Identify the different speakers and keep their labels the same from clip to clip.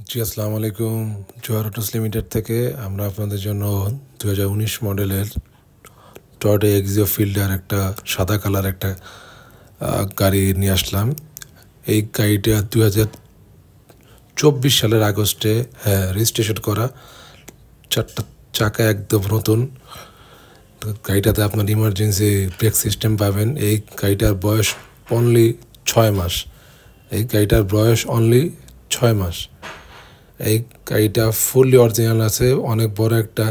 Speaker 1: জি, আসসালামু আলাইকুম। জোয়ার অটোস লিমিটেড থেকে আমরা আপনাদের জন্য 2019 মডেলের টয়োটা এক্সিও ফিল্ডার একটা সাদা কালার একটা গাড়ি নিয়ে আসলাম। এই গাড়িটা 2024 সালের আগস্টে রেজিস্ট্রেশন করা, 4টা চাকা একদম নতুন। গাড়িটাতে আপনার ইমার্জেন্সি ব্রেক সিস্টেম পাবেন। এই গাড়িটার বয়স অনলি 6 মাস। এই গাড়িটার বয়স অনলি 6 মাস। এই গাড়িটা ফুললি অরিজিনাল আছে। অনেক বড় একটা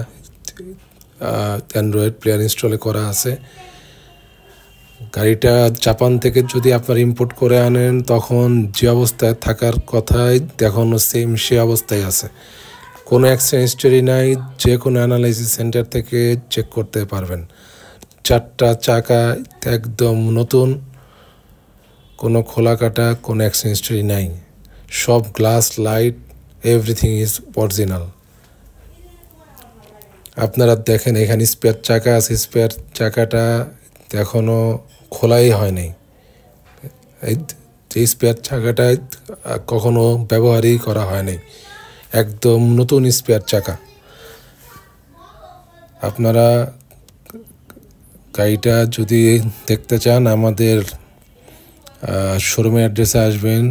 Speaker 1: অ্যান্ড্রয়েড প্লেয়ার ইনস্টলে করা আছে। গাড়িটা জাপান থেকে যদি আপনার ইম্পোর্ট করে আনেন, তখন যে অবস্থায় থাকার কথাই এখনও সেম সে অবস্থায় আছে। কোনো অ্যাক্সিডেন্ট হিস্টোরি নাই। যে কোনো অ্যানালাইসিস সেন্টার থেকে চেক করতে পারবেন। 4টা চাকা একদম নতুন, কোনো খোলা কাটা, কোনো অ্যাক্সিডেন্ট হিস্টোরি নাই। সব glass, light, everything is original. আপনারা দেখেন এখানে স্পেয়ার চাকা আছে। স্পেয়ার চাকাটা এখনও খোলাই হয়নি। এই স্পেয়ার চাকাটা কখনো ব্যবহারই করা হয়নি। একদম নতুন স্পেয়ার চাকা। আপনারা গাড়িটা যদি দেখতে চান, আমাদের শোরুমের অ্যাড্রেসে আসবেন।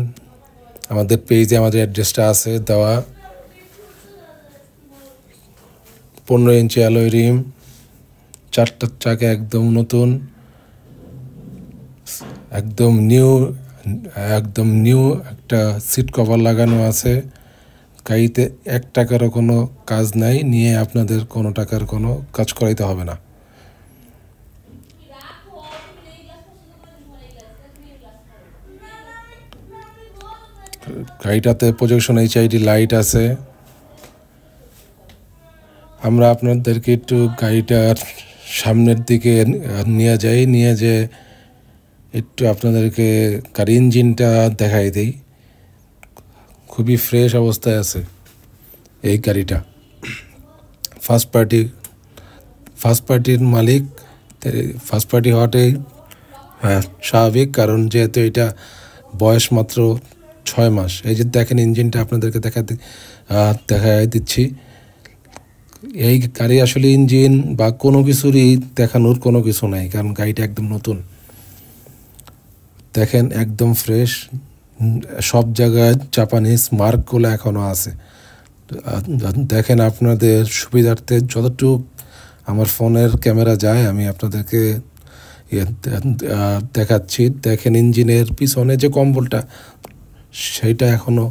Speaker 1: আমাদের পেজে আমাদের অ্যাড্রেসটা আছে দেওয়া। 15 ইঞ্চি অ্যালয় রিম, 4টা চাকা একদম নতুন, একদম নিউ একটা সিট কভার লাগানো আছে। গাড়িতে 1 টাকারও কোনো কাজ নাই, নিয়ে আপনাদের কোনো টাকার কোনো কাজ করাইতে হবে না। গাড়িটাতে প্রজেকশন এইচআইডি লাইট আছে। আমরা আপনাদেরকে একটু গাড়িটার সামনের দিকে নিয়ে যে একটু আপনাদেরকে গাড়ি ইঞ্জিনটা দেখাই দিই। খুবই ফ্রেশ অবস্থায় আছে এই গাড়িটা। ফার্স্ট পার্টির মালিক, ফার্স্ট পার্টি হওয়াটাই স্বাভাবিক, কারণ যেহেতু এটা বয়স মাত্র 6 মাস। এই যে দেখেন ইঞ্জিনটা আপনাদেরকে দেখাই দিচ্ছি। এই গাড়ি আসলে ইঞ্জিন বা কোনো কিছুরই দেখানোর কোনো কিছু নাই, কারণ গাড়িটা একদম নতুন। দেখেন একদম ফ্রেশ। সব জায়গায় জাপানিজ মার্কগুলো এখনও আছে। দেখেন আপনাদের সুবিধার্থে যতটুকু আমার ফোনের ক্যামেরা যায় আমি আপনাদেরকে দেখাচ্ছি। দেখেন ইঞ্জিনের পিছনে যে কম্বলটা, সেইটা এখনও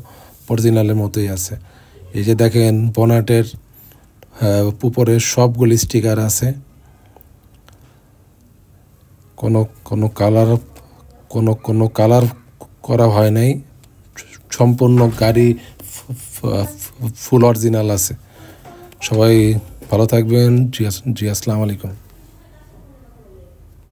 Speaker 1: অরিজিনালের মতোই আছে। এই যে দেখেন বনেটের উপরে সবগুলি স্টিকার আছে। কোনো কালার করা হয় নাই। সম্পূর্ণ গাড়ি ফুল অরিজিনাল আছে। সবাই ভালো থাকবেন। জি, আসসালামু আলাইকুম।